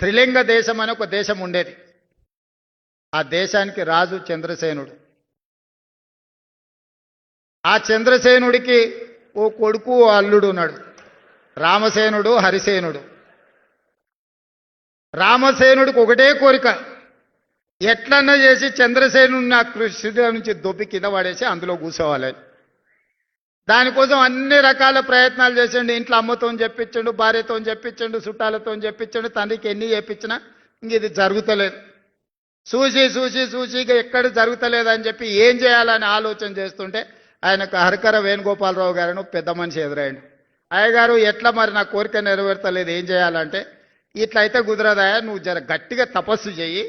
త్రిలింగ దేశం అని ఒక దేశం ఉండేది. ఆ దేశానికి రాజు చంద్రసేనుడు. ఆ చంద్రసేనుడికి ఓ కొడుకు ఓ అల్లుడు ఉన్నాడు, రామసేనుడు హరిసేనుడు. రామసేనుడికి ఒకటే కోరిక, ఎట్లన్నా చేసి చంద్రసేనుడిని నా కృష్ణుడి నుంచి దొబ్బి కింద పడేసి అందులో కూర్చోవాలి. దానికోసం అన్ని రకాల ప్రయత్నాలు చేసిండు. ఇంట్లో అమ్మతో చెప్పించండు, భార్యతో చెప్పించండు, చుట్టాలతో చెప్పించండు, తండ్రికి ఎన్ని చెప్పించినా ఇంక ఇది జరుగుతలేదు. చూసి చూసి చూసి ఇక ఎక్కడ జరుగుతలేదని చెప్పి ఏం చేయాలని ఆలోచన చేస్తుంటే ఆయనకు హరకర వేణుగోపాలరావు గారిని పెద్ద మనిషి ఎదురైండు. అయ్యగారు ఎట్లా మరి నా కోరిక నెరవేర్తలేదు, ఏం చేయాలంటే, ఇట్లయితే కుదరదాయా, నువ్వు జర గట్టిగా తపస్సు చెయ్యి,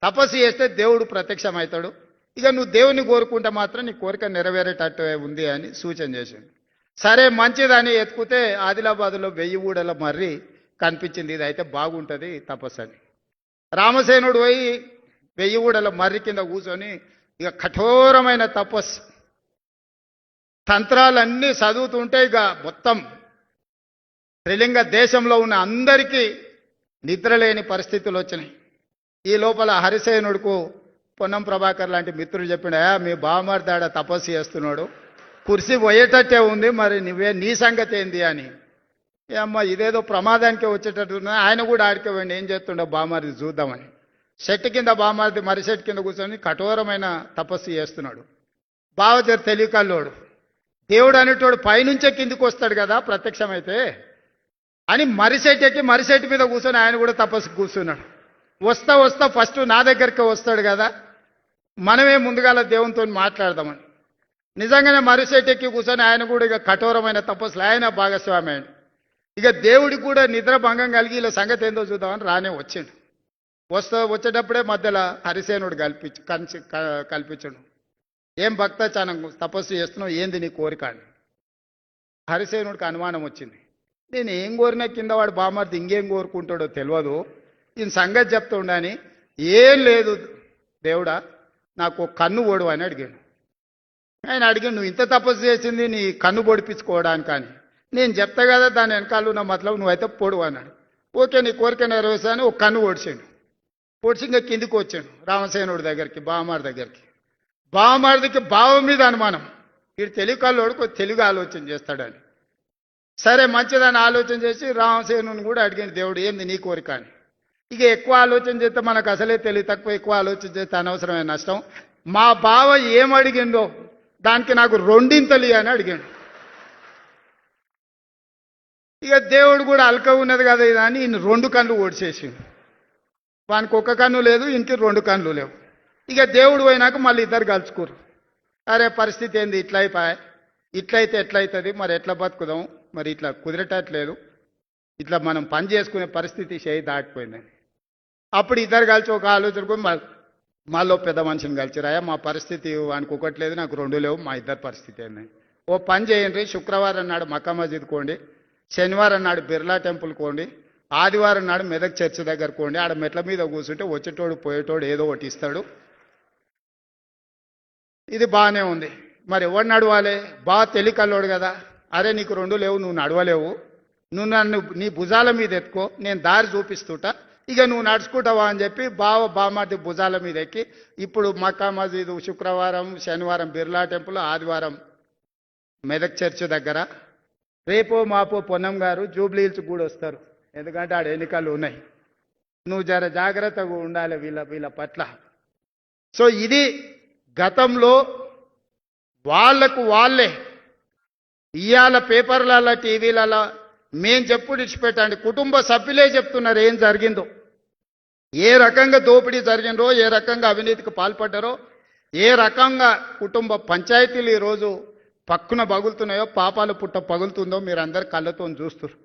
తపస్సు చేస్తే దేవుడు ప్రత్యక్షమవుతాడు, ఇక నువ్వు దేవుని కోరుకుంటే మాత్రం నీ కోరిక నెరవేరేటట్టు ఉంది అని సూచన చేసిండు. సరే మంచిదని ఎత్తుకుతే ఆదిలాబాద్లో 1000 ఊడల మర్రి కనిపించింది. ఇది అయితే బాగుంటుంది తపస్సు అని. రామసేనుడు పోయి 1000 ఊడల మర్రి కింద కూర్చొని ఇక కఠోరమైన తపస్సు తంత్రాలన్నీ చదువుతుంటే ఇక మొత్తం త్రిలింగ దేశంలో ఉన్న అందరికీ నిద్రలేని పరిస్థితులు వచ్చినాయి. ఈ లోపల హరిసేనుడుకు పొన్నం ప్రభాకర్ లాంటి మిత్రుడు చెప్పిన, మీ బావమర్దాడ తపస్సు చేస్తున్నాడు, కుర్చీ పోయేటట్టే ఉంది, మరి నీ సంగతి ఏంది అని. అమ్మ ఇదేదో ప్రమాదానికే వచ్చేటట్టున్నా. ఆయన కూడా ఆడికే పోయింది, ఏం చేస్తుండో బామారిది చూద్దామని. చెట్టు కింద బామారిది మర్రి చెట్టు కింద కూర్చొని కఠోరమైన తపస్సు చేస్తున్నాడు. బావ తెలియకల్లోడు, దేవుడు అనేటోడు పైనుంచే కిందికి వస్తాడు కదా ప్రత్యక్షమైతే అని మర్రిచెట్టు ఎక్కి మర్రిచెట్టు మీద కూర్చొని ఆయన కూడా తపస్సు కూర్చున్నాడు. వస్తా వస్తా ఫస్ట్ నా దగ్గరికి వస్తాడు కదా, మనమే ముందుగాల దేవునితో మాట్లాడదామని. నిజంగానే మర్రిచెట్టు ఎక్కి కూర్చొని ఆయన కూడా ఇక కఠోరమైన తపస్సులు ఆయన భాగస్వామి అయ్యాడు. ఇక దేవుడికి కూడా నిద్ర భంగం కలిగి ఇలా సంగతి ఏందో చూద్దామని రానే వచ్చిండు. వచ్చేటప్పుడే మధ్యలో హరిసేనుడు కల్పించడు. ఏం భక్త చాలా తపస్సు చేస్తున్నావు, ఏంది నీ కోరిక అని. హరిసేనుడికి అనుమానం వచ్చింది. నేను ఏం కోరినా కింద వాడు బామర్ది ఇంకేం కోరుకుంటాడో తెలియదు, ఈయన సంగతి చెప్తుండని. ఏం లేదు దేవుడా, నాకు కన్ను ఓడు అని అడిగాడు. ఆయన అడిగాడు, నువ్వు ఇంత తపస్సు చేసింది నీ కన్ను పొడిపించుకోవడానికి అని. నేను చెప్తా కదా దాని వెనకాల ఉన్న మతలబు నువ్వైతే పొడు అన్నాడు. ఓకే నీ కోరిక నెరవేర్చాను. ఒక కన్ను ఓడిచాడు. పొడిచి ఇంకా కిందికి వచ్చాడు రామసేనుడి దగ్గరికి, బావమారి దగ్గరికి. బావమారిదికి బావ మీద అనుమానం, వీడు తెలివికల్లోడు తెలుగు ఆలోచన చేస్తాడని. సరే మంచిదని ఆలోచన చేసి రామసేనుని కూడా అడిగాడు, దేవుడు ఏంది నీ కోరిక అని. ఇక ఎక్కువ ఆలోచన చేస్తే మనకు అసలే తెలివి తక్కువ, ఎక్కువ ఆలోచన చేస్తే అనవసరమైన నష్టం. మా బావ ఏం అడిగిందో దానికి నాకు 2 అని అడిగాడు. ఇక దేవుడు కూడా అల్క ఉన్నది కదా ఇది అని ఈయన 2 కళ్ళు ఓడిచేసిండు. వానికి 1 కన్ను లేదు, ఇంటికి 2 కళ్ళు లేవు. ఇక దేవుడు పోయినాక మళ్ళీ ఇద్దరు కలుసుకురు. అరే పరిస్థితి ఏంది, ఇట్లా అయిపోయా, ఇట్లయితే ఎట్లయితుంది, మరి ఎట్లా బతుకుదాం, మరి ఇట్లా కుదిరేటట్లేదు, ఇట్లా మనం పని చేసుకునే పరిస్థితి చేయి దాటిపోయిందని. అప్పుడు ఇద్దరు కలిసి ఒక ఆలోచనకు మాలో పెద్ద మనిషిని కలిసిరాయా, మా పరిస్థితి వానికి 1 లేదు, నాకు 2 లేవు, మా ఇద్దరు పరిస్థితి ఏందని. ఓ పని చేయండి, శుక్రవారం నాడు మక్కా మస్జిద్ కోండి, శనివారం నాడు బిర్లా టెంపుల్ కోండి, ఆదివారం నాడు మెదక్ చర్చ్ దగ్గర కోండి. ఆడ మెట్ల మీద కూర్చుంటే వచ్చేటోడు పోయేటోడు ఏదో ఒకటి ఇస్తాడు. ఇది బాగానే ఉంది. మరి ఎవడు నడవాలి, బాగా తెలికల్లోడు కదా. అరే నీకు 2 లేవు, నువ్వు నడవలేవు, నువ్వు నన్ను నీ భుజాల మీద ఎత్తుకో, నేను దారి చూపిస్తుంటా, ఇక నువ్వు నడుచుకుంటావా అని చెప్పి బామార్ది భుజాల మీద ఎక్కి ఇప్పుడు మక్కా మస్జిద్, శుక్రవారం శనివారం బిర్లా టెంపుల్, ఆదివారం మెదక్ చర్చ్ దగ్గర, రేపో మాపో పొన్నం గారు జూబ్లీ హిల్స్ కూడా వస్తారు, ఎందుకంటే ఆడ ఎన్నికలు ఉన్నాయి. నువ్వు జర జాగ్రత్తగా ఉండాలి వీళ్ళ పట్ల. సో ఇది గతంలో వాళ్లకు వాళ్ళే ఇవాళ పేపర్లలో టీవీలలో మేం చెప్పుడు ఇచ్చిపెట్టండి, కుటుంబ సభ్యులే చెప్తున్నారు ఏం జరిగిందో, ఏ రకంగా దోపిడీ జరిగిందో, ఏ రకంగా అవినీతికి పాల్పడ్డారో, ఏ రకంగా కుటుంబ పంచాయతీలు ఈరోజు పక్కున పగులుతున్నాయో, పాపాల పుట్ట పగులుతుందో మీరు అందరు కళ్ళతో చూస్తున్నారు.